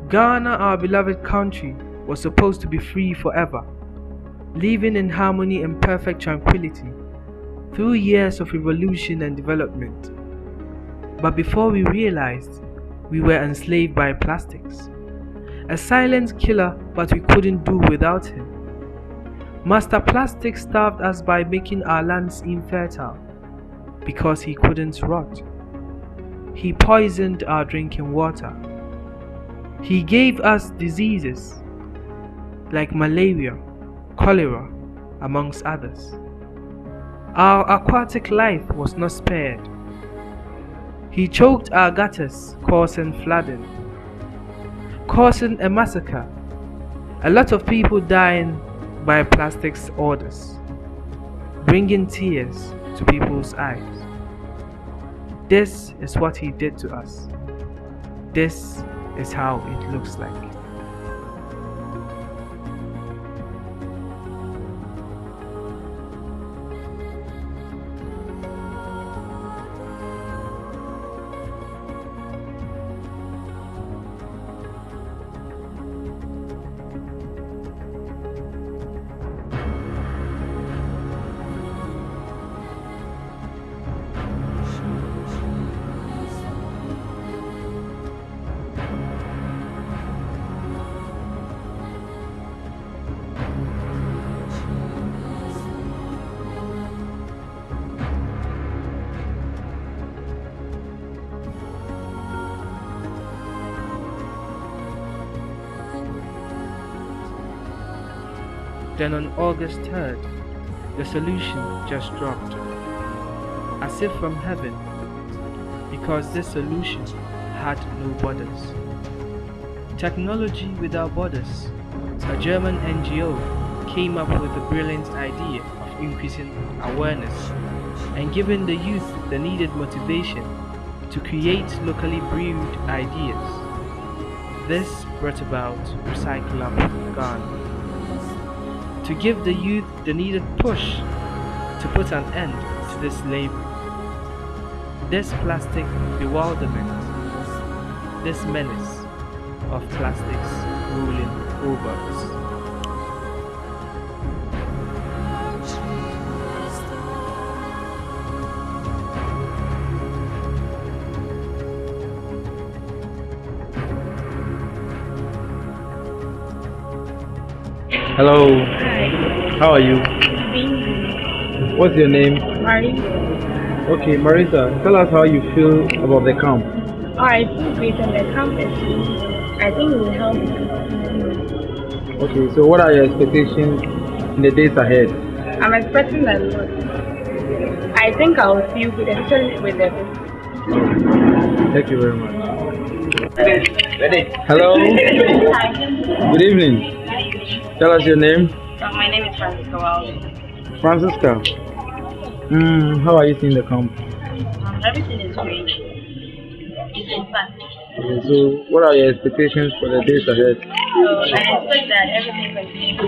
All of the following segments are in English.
Ghana, our beloved country, was supposed to be free forever, living in harmony and perfect tranquility through years of revolution and development. But before we realized, we were enslaved by plastics. A silent killer, but we couldn't do without him. Master Plastic starved us by making our lands infertile because he couldn't rot. He poisoned our drinking water. He gave us diseases like malaria, cholera, amongst others. Our aquatic life was not spared. He choked our gutters, causing flooding, causing a massacre, a lot of people dying by plastic's orders, bringing tears to people's eyes. This is what he did to us. This is how it looks like. Then on August 3rd, the solution just dropped, as if from heaven, because this solution had no borders. Technology Without Borders, a German NGO, came up with the brilliant idea of increasing awareness and giving the youth the needed motivation to create locally brewed ideas. This brought about Recycle Up Ghana, to give the youth the needed push to put an end to this slavery, this plastic bewilderment, this menace of plastics ruling over us. Hello, Hi, how are you? Bing. What's your name? Mari. Okay, Marisa, tell us how you feel about the camp. I feel great on the campus. I think it will help. Okay, so what are your expectations in the days ahead? I'm expecting a lot. I think I will feel good, especially with the Thank you very much. Hello, Hi. good evening. Tell us your name. My name is Francisca Wilde. Francisca. How are you seeing the camp? Everything is great. It's in fun. Okay, so what are your expectations for the days ahead? So I expect that everything continues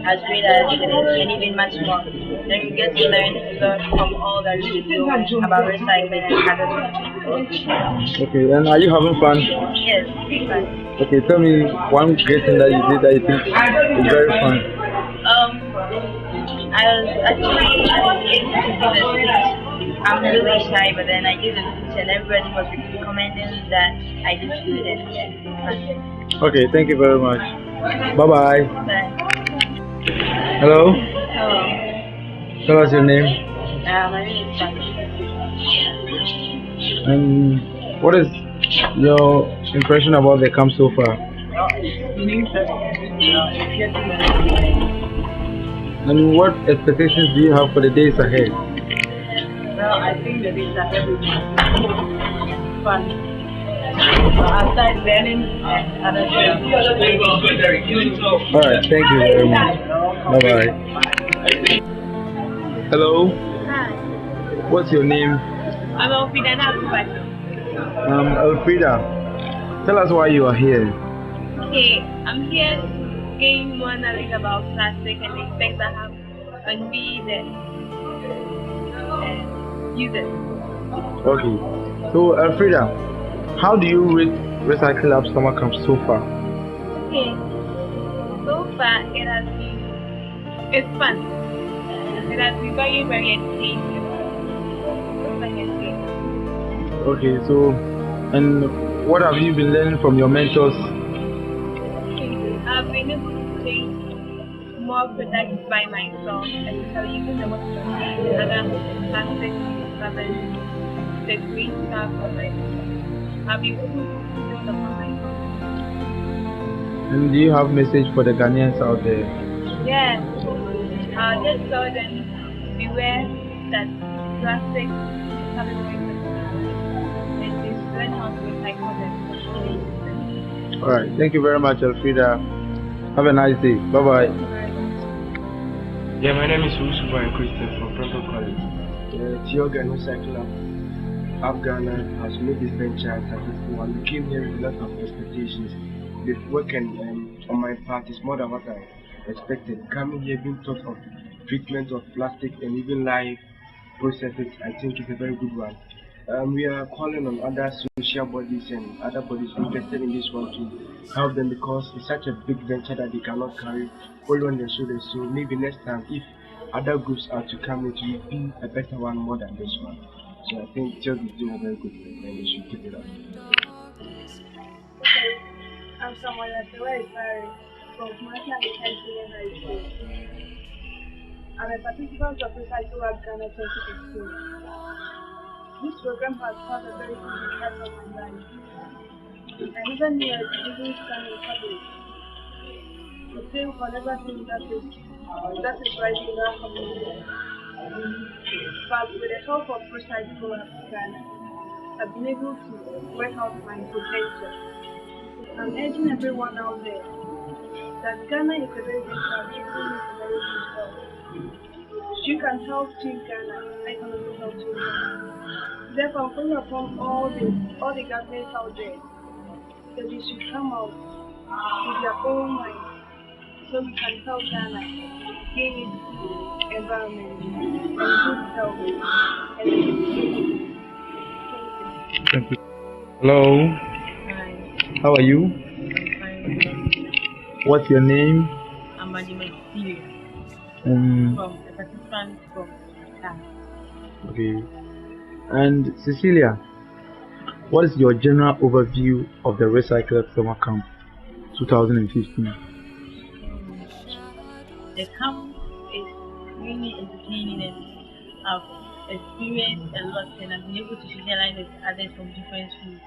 as great as it is and even much more. Then we get to learn a lot from all that we do about recycling and other. Okay, and are you having fun? Yes, big fun. Okay, tell me one great thing that you did that you think is very fun. I was actually able to give a speech. I'm really shy, but then I gave a speech and everybody was recommending that I did good and Okay, thank you very much. Bye bye. Bye. Hello, Hello. tell us your name. My name is Fanny. And what is your impression about the camp so far? And what expectations do you have for the days ahead? Well, I think the days ahead will be fun. Outside learning and other things. Alright, thank you very much. Bye bye. Hello, Hi. what's your name? I'm Elfrida Nakubato. Elfrida, tell us why you are here. Okay, I'm here to gain more knowledge about plastic and the effects that have on we the users. Okay, so Elfrida, how do you rate Recycle Lab summer camp so far? far it's fun. It has been very, very entertaining. It's like entertaining. Okay, so and what have you been learning from your mentors? I've been able to think more productive by myself, especially using the water and other plastic rubbish, the green stuff of it. I've been able to build upon myself. And do you have message for the Ghanaians out there? Yes, just tell them beware that plastic having waste of and just learn how to recycle them. Alright, thank you very much, Elfrida. Have a nice day. Bye bye. Yeah, my name is Usuba and Christian from Pronto College. Tioga and Cycle of Ghana has made this venture successful, and we came here with a lot of expectations. The work on my part is more than what I expected. Coming here, being taught of treatment of plastic and even live processes, I think is a very good one. We are calling on other social bodies and other bodies interested in this one to help them because it's such a big venture that they cannot carry all on their shoulders. So maybe next time, if other groups are to come, it will be a better one more than this one. So I think Job is doing a very good thing and they should keep it up. Okay, I'm someone that's very sorry from Kumasi and Senior High School. I'm a participant of Recycle Lab Ghana 2015. This program has had a very good impact on my life. I never knew I could even stand in public. The same for never think that is rising in our community. But with the help of Recycle Lab Ghana, I've been able to work out my potential. I'm urging everyone out there that Ghana is a very big country who needs a very good help. You can help Team Ghana, I can also help Team Ghana. Therefore, I'm calling upon all the governments out there that they should come out with their own mind so we can help Ghana gain its environment and good health and Thank you. Hello, Hi, how are you? I'm fine. What's your name? I'm Management Syria Um, from a participant from Accra. okay. And Cecilia, what is your general overview of the Recycled Summer Camp 2015? The camp is really entertaining and I've experienced a lot and I've been able to socialize with others from different schools.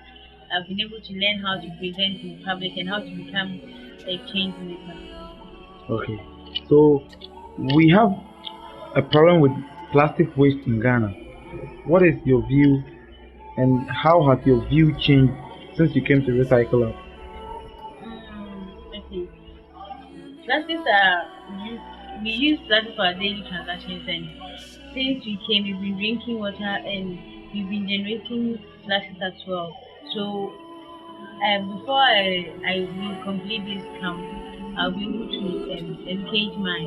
I've been able to learn how to present in public and how to become a change maker. Okay. So we have a problem with plastic waste in Ghana. What is your view and how has your view changed since you came to Recycle Up? Okay. Plastics are used, we use plastic for our daily transactions and since we came we've been drinking water and we've been generating plastics as well. So before I will complete this camp, I'll be able to educate my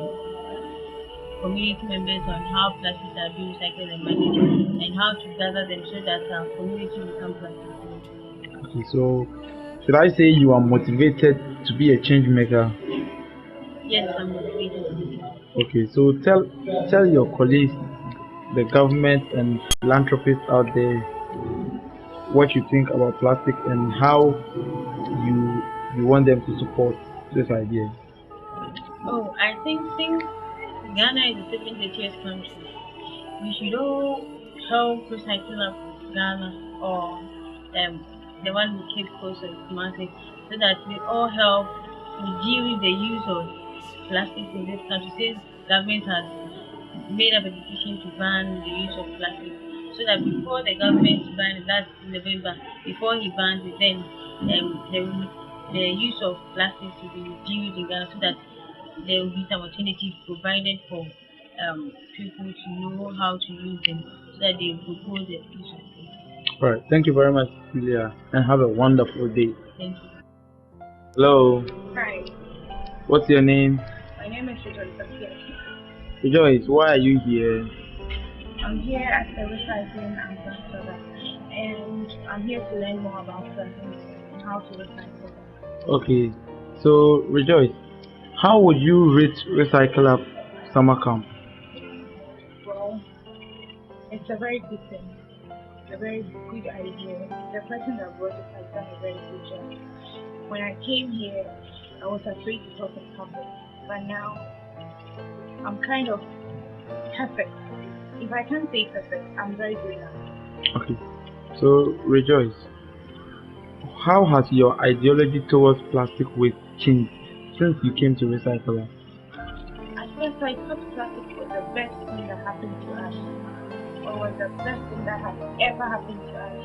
community members on how plastics are being recycled and managed and how to gather them so that our community become plastic free. Okay, so should I say you are motivated to be a change maker? Yes, I'm motivated. Okay, so tell your colleagues, the government and philanthropists out there what you think about plastic and how you want them to support this idea. Oh, I think since Ghana is the seventh richest country, we should all help recycle up Ghana or the one we keep close to Kumasi so that we all help reduce the use of plastic in this country since government has made up a decision to ban the use of plastic so that before the government ban it, that's November, before he bans it then the use of plastics will be reduced in Ghana so that there will be some alternatives provided for people to know how to use them so that they propose the use of them. All right, thank you very much, Julia, and have a wonderful day. Thank you. Hello, Hi, what's your name? my name is Rejoice. Rejoice, why are you here? I'm here as a recycling ambassador and I'm here to learn more about plastics and how to recycle them. Okay, so Rejoice, How would you rate Recycle Up summer camp? Well, it's a very good thing. It's a very good idea. The person that brought it has done a very good job. When I came here, I was afraid to talk in public, but now I'm kind of perfect. If I can't say perfect, I'm very good now. Okay, so Rejoice, how has your ideology towards plastic waste changed since you came to Recycle Up? At first, I thought plastic was the best thing that happened to us, or was the best thing that has ever happened to us.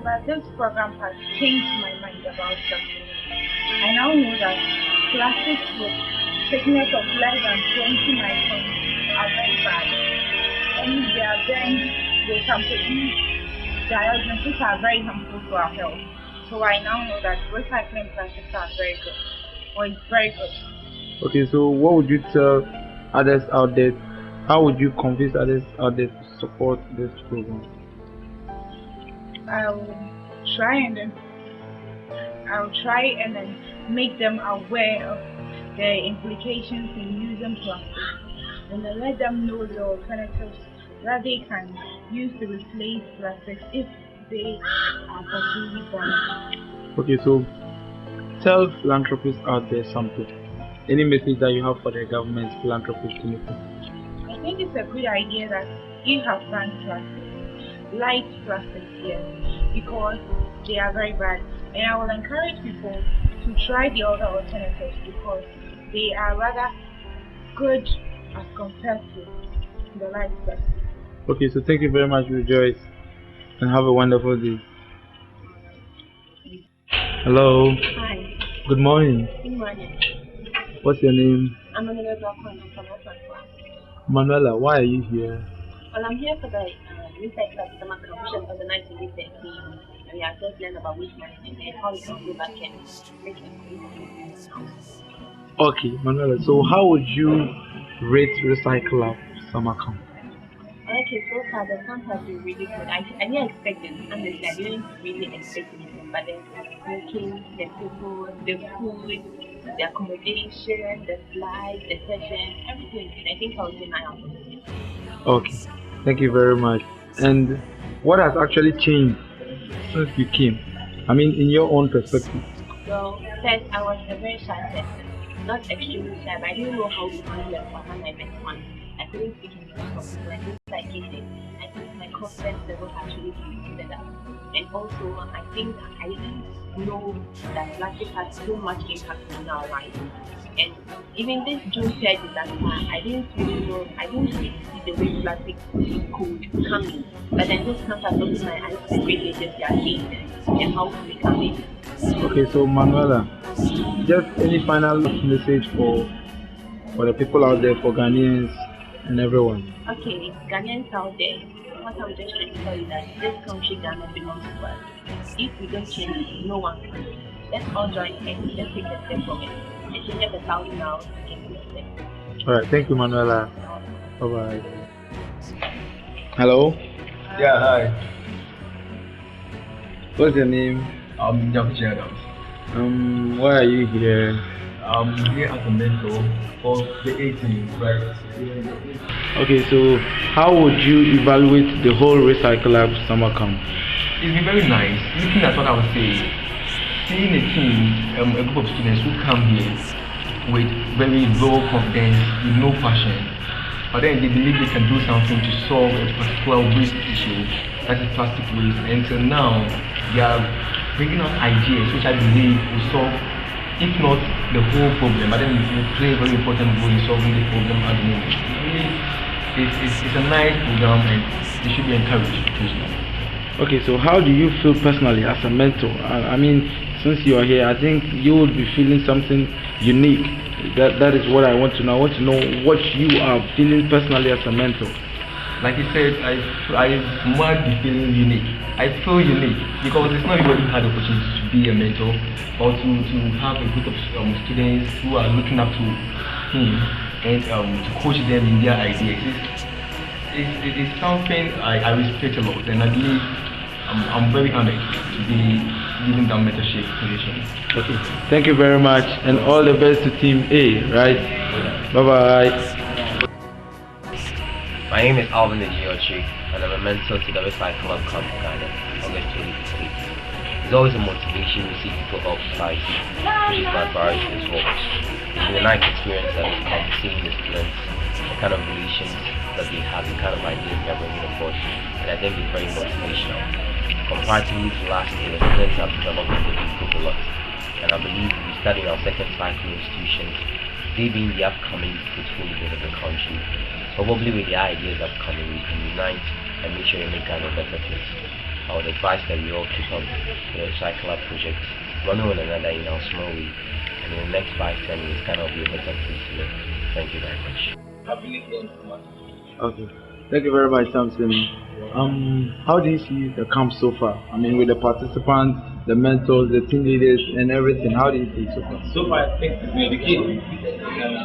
But this program has changed my mind about something. I now know that plastics with thickness of less than 20 microns are very bad. And if they are burned, they can produce dioxins which are very harmful to our health. So I now know that recycling plastics are very good, or it's very good. Okay, so what would you tell others out there? How would you convince others out there to support this program? I'll try and then make them aware of the implications in using plastic, and then let them know the alternatives that they can use to replace plastics if they are completely banned. Okay, so tell philanthropists out there something. Any message that you have for the government, philanthropists, anything? I think it's a good idea that you have banned plastic, light plastics here, because they are very bad. And I will encourage people to try the other alternatives because they are rather good as compared to the light plastic. Okay, so thank you very much, Rejoice, and have a wonderful day. Hello. Hi. Good morning. Good morning. What's your name? I'm Manuela from Ottawa. Manuela, why are you here? Well, I'm here for the Recycle Up Summer Camp, which was organized in this team. And we are just learning about waste management and how we can go back and make it. Okay, Manuela, so how would you rate Recycle Up summer camp? Okay, so far the camp has been really good. I didn't expect it. Honestly, I didn't really expect anything. But the cooking, the people, the food, the accommodation, the slides, the session, everything. I think I was in my house. Okay, thank you very much. And what has actually changed since you came? I mean, in your own perspective. So, first, I was a very shy person. Not extremely shy, but I didn't know how to handle it when I met one. I couldn't speak in front of people. And since I came there, I think my confidence level actually boosted up. And also, I think I didn't know that plastic has so much impact on our lives. And even this June 3rd disaster, I didn't really know, I didn't really see the way plastic could come in. But then this camp has opened my eyes to really just their cases and how to become it. Okay, so Manuela, just any final message for the people out there, for Ghanaians and everyone? Okay, Ghanaians out there, what I'm just trying to tell you that this country Ghana belongs to us. If we don't change it, no one can. Let's all join hands, let's take a step from it. And change up the thousand now and good step. Alright, thank you, Manuela. Bye bye. Hello, Yeah, hi. what's your name? I'm Jack Adams. Why are you here? I'm here as a mentor for the 18, right? Okay, so how would you evaluate the whole Recycle Up summer camp? It's been very nice. Looking at what I was saying, seeing a team, a group of students who come here with very low confidence, with no passion, but then they believe they can do something to solve a particular waste issue, that is plastic waste. And until now, they are bringing out ideas which I believe will solve, if not the whole problem, but then it will play a very important role in solving the problem at the moment. It's a nice program and it should be encouraged. Okay, so how do you feel personally as a mentor? I mean, since you are here, I think you would be feeling something unique. That is what I want to know. I want to know what you are feeling personally as a mentor. Like you said, I might be feeling unique. I feel unique because it's not everybody who had the opportunity to be a mentor or to have a group of students who are looking up to him and to coach them in their ideas. It's something I respect a lot, and I believe I'm very honored to be given that mentorship position. Okay. Thank you very much, and all the best to Team A. Right? Bye bye. My name is Alvin Ejiochi, and I'm a mentor to the Westside Club Camp Ghana, August 2015. It's always a motivation to see people help society, which is my priority as well. It's been a nice experience at this camp, seeing the students, the kind of relations that they have, the kind of ideas they're bringing forth, and I think it's very motivational. Comparatively to last year, the students have developed and improved a lot, and I believe we study in our second cycle institutions, they being the upcoming fruitful leaders of the country. Probably with the ideas upcoming, we can unite and make sure we make Ghana a better place. I would advise that we all keep on the recycler projects, one way or another in our small way, and in the next 5-10 years, Ghana will be a better place to live. Thank you very much. Okay. Thank you very much, Samson. How do you see the camp so far? I mean, with the participants, the mentors, the team leaders, and everything. How do you see it so far? So far, I think it's been educating.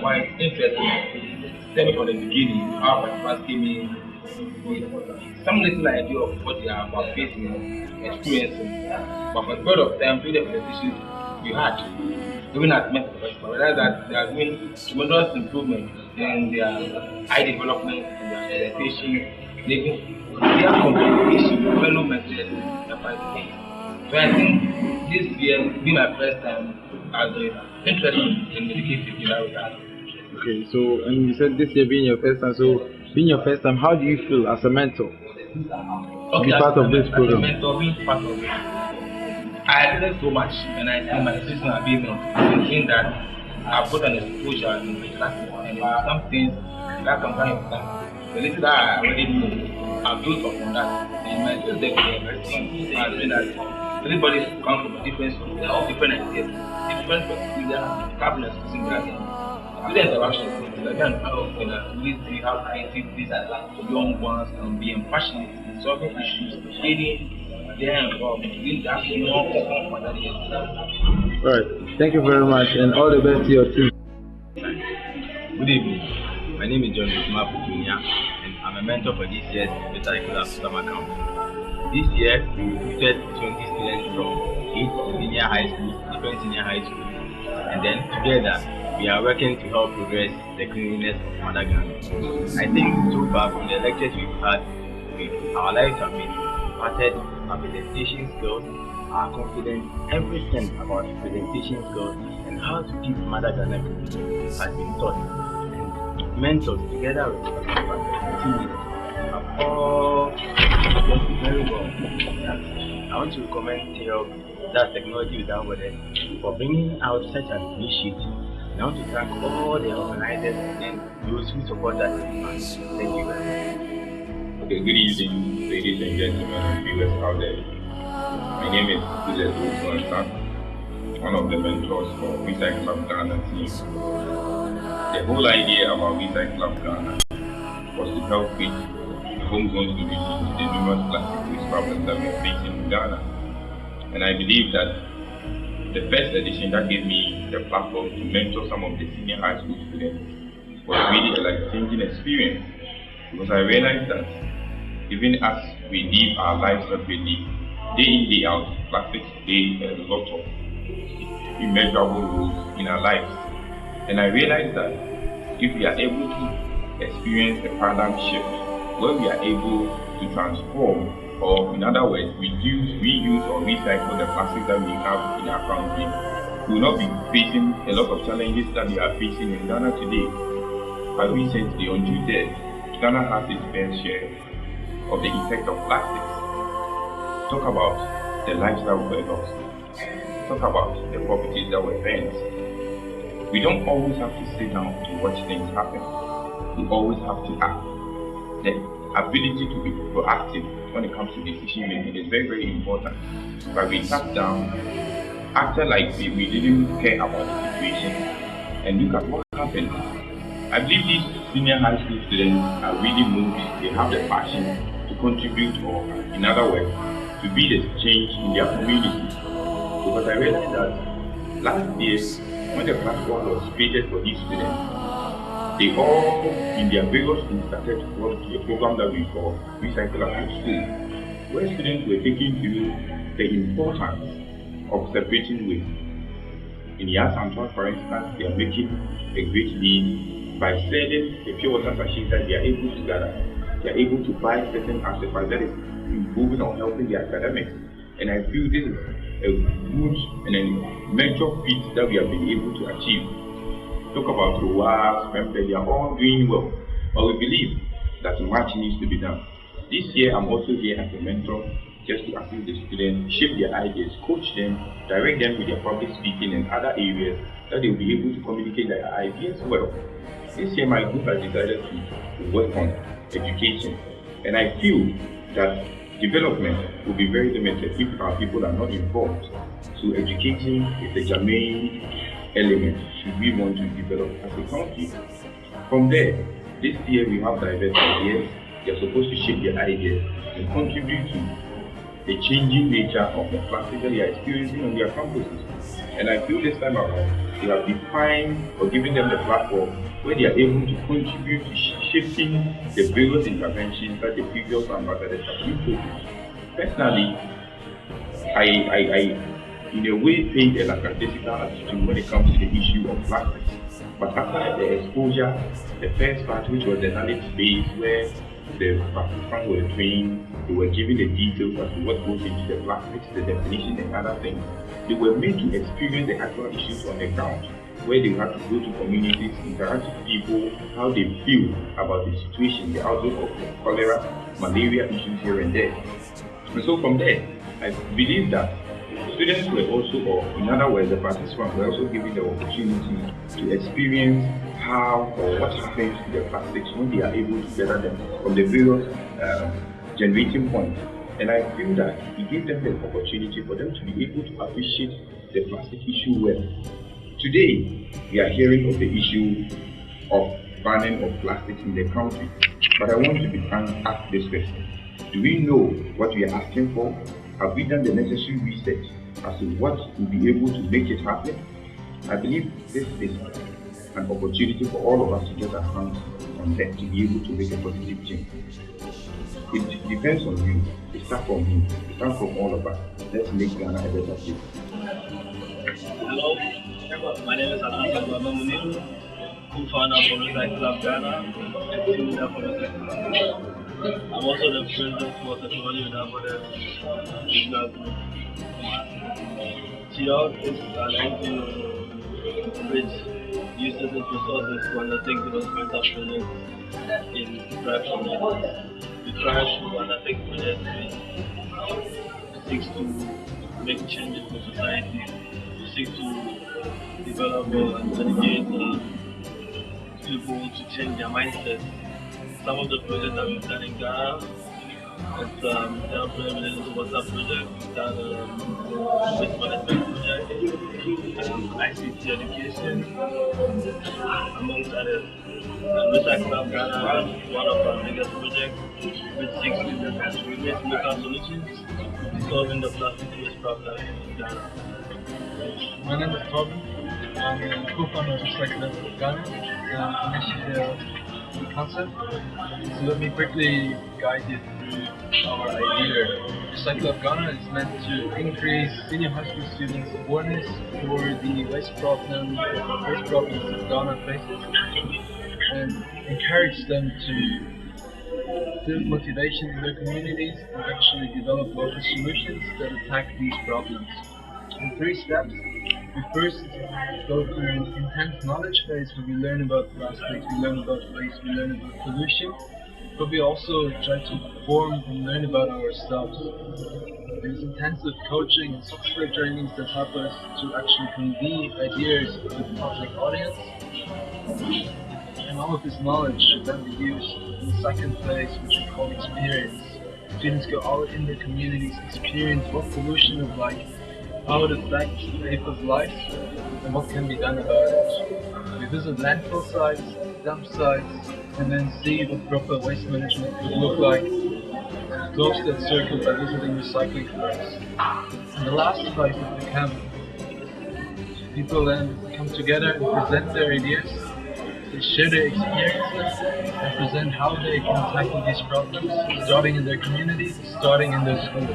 Quite interesting. Starting from the beginning, how participants came in with some little idea of what they are about facing, experiencing. But for the period of time, through the presentations we had, even at mental professional, realize that there has been tremendous improvement in their eye development, in their presentation, their communication, fellow mentors, their participants. So I think this year will be my first time as interested in educating in that regard. Okay, so and you said this year being your first time. So being your first time, how do you feel as a mentor? To be part of this program. As a mentor, being part of it, I learned so much, and I see my personal achievement in that I've got an exposure in the class, and some things that can kind of come. The little that I already know, I've built upon that, and my skills there are very strong. I mean that everybody comes from a different school, they all different ideas, different perspectives, cabinets, with the interaction, again, really see how creative these young ones can be and passionate in solving issues, aiding their involvement. That's more for that year. Alright, thank you very much, and all the best to your team. Good evening. My name is John Bismarck Jr., and I'm a mentor for this year's Recycle Summer Camp. This year, we recruited 20 students from 8 senior high schools, different senior high schools, and then together, we are working to help progress the cleanliness of Mother Ghana. I think so far from the lectures we've had, our lives have been impacted, our presentation skills, our confidence, everything about presentation skills and how to keep Mother Ghana clean has been taught. And mentors together with our team have all worked very well. I want to commend Theo, that's Technology Without Borders, for bringing out such an initiative. I want to thank all the organizers and those who support us. Thank you very much. Okay, good evening, ladies and gentlemen and viewers out there. My name is Joseph Wilson, one of the mentors for Recycle Club Ghana team. The whole idea about Recycle Club Ghana was to help with homegrown solutions to the numerous plastic waste problems that we're facing in Ghana. And I believe that the first edition that gave me the platform to mentor some of the senior high school students was really a life-changing experience, because I realized that even as we live our lives separately, day in, day out, plastics play a lot of immeasurable roles in our lives. And I realized that if we are able to experience a paradigm shift where we are able to transform, or in other words, reduce, reuse, or recycle the plastics that we have in our country, we will not be facing a lot of challenges that we are facing in Ghana today. Quite recently, on June 3rd, Ghana has its fair share of the effect of plastics. Talk about the lives that were lost. Talk about the properties that were burnt. We don't always have to sit down to watch things happen. We always have to act. The ability to be proactive when it comes to decision making is very, very important. But we sat down, acted like we didn't care about the situation, and look at what happened. I believe these senior high school students are really moved. They have the passion to contribute, or in other words, to be the change in their community. Because I realized that last year, when the platform was created for these students, they all, in their various schools, started to work to a program that we call Recycle After School. where students were taking through the importance of separating waste. In Yas and Trans, for instance, they are making a great lead by selling the pure water sachets that they are able to gather. They are able to buy certain artifacts that is improving or helping their academics. And I feel this is a good and a major feat that we have been able to achieve. Talk about RUG, they are all doing well, but we believe that much needs to be done. This year, I'm also here as a mentor, just to assist the students, shape their ideas, coach them, direct them with their public speaking and other areas that they will be able to communicate their ideas well. This year, my group has decided to work on education, and I feel that development will be very limited if our people are not involved. So education is a germane element should we want to develop as a country. From there, this year we have diverse ideas. They're supposed to shape their ideas and contribute to the changing nature of the plastic that they are experiencing on their campuses. And I feel this time around, they have defined or given them the platform where they are able to contribute to shaping the various interventions that the previous ambassadors have introduced. Personally, I in a way paint a lackadaisical attitude when it comes to the issue of plastics. But after the exposure, the first part, which was the knowledge base, where the participants were trained, they were given the details as to what goes into the plastics, the definition and other things. They were made to experience the actual issues on the ground, where they had to go to communities, interact with people, how they feel about the situation, the outlook of cholera, malaria issues here and there. And so from there, I believe that students were also, or in other words, the participants were also given the opportunity to experience how or what happens to the plastics when they are able to gather them from the various generating points. And I feel that it gave them the opportunity for them to be able to appreciate the plastic issue well. Today, we are hearing of the issue of banning of plastics in the country. But I want to be frank, ask this question. Do we know what we are asking for? Have we done the necessary research as to what will be able to make it happen? I believe this is an opportunity for all of us to get our hands on deck to be able to make a positive change. It depends on you. It starts from me. It starts from all of us. Let's make Ghana a better place. Hello, my name is Hassan Munir, co-founder of Recycle Club Ghana and team leader for Recycle Club. I'm also the president for Technology Without Borders Regional Group. TIOG is aligned to bridge uses and resources to undertake developmental projects in tribal communities. We try to undertake projects which seeks to make changes in society, we seek to develop and educate people to change their mindset. Some of the projects that we've done in Ghana, it's related to water project, we've done waste management project, ICT education, amongst others. And Recycle Club Ghana is one of our biggest projects, which seeks to create local solutions to solving the plastic waste problem in Ghana. My name is Tobin. I'm a co-founder of Recycle Club Ghana, initiative the concept. So let me quickly guide you through our idea. Recycle Club Ghana is meant to increase senior high school students' awareness for the waste problems that Ghana faces and encourage them to build motivation in their communities and actually develop local solutions that attack these problems. In 3 steps, we first go through an intense knowledge phase where we learn about plastics, we learn about waste, we learn about pollution, but we also try to form and learn about ourselves. There's intensive coaching and software trainings that help us to actually convey ideas to the public audience. And all of this knowledge should then be used in the second phase, which we call experience. Students go out in their communities, experience what pollution is like, how it affects people's lives, and what can be done about it. We visit landfill sites, dump sites, and then see what proper waste management would look like. Close that circle by visiting recycling clubs. In the last phase of the camp, people then come together and present their ideas they share their experiences and present how they can tackle these problems, starting in their communities, starting in their school.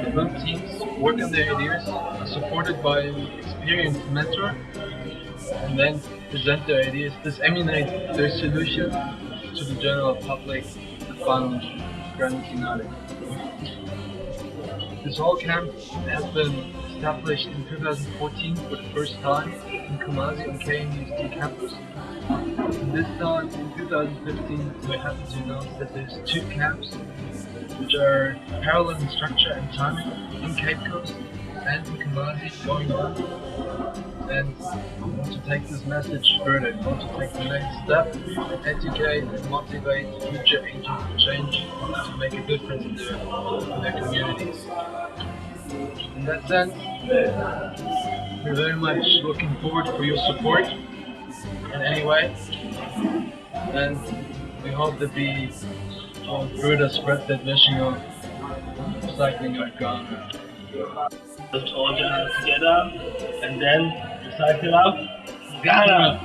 They build teams, work on their ideas, are supported by an experienced mentor, and then present their ideas, disseminate their solution to the general public the final grand finale. This whole camp has been established in 2014 for the first time in Kumasi on KMUST campus. And this time in 2015 we're happy to announce that there's 2 camps which are parallel in structure and timing in Cape Coast and in Kumasi going on. And we want to take this message further. We want to take the next step and educate and motivate future agents for change to make a difference in their communities. In that sense, we're very much looking forward for your support in any way, and we hope that we will further spread that vision of recycling of Ghana. Let's all gather together and then recycle out Ghana.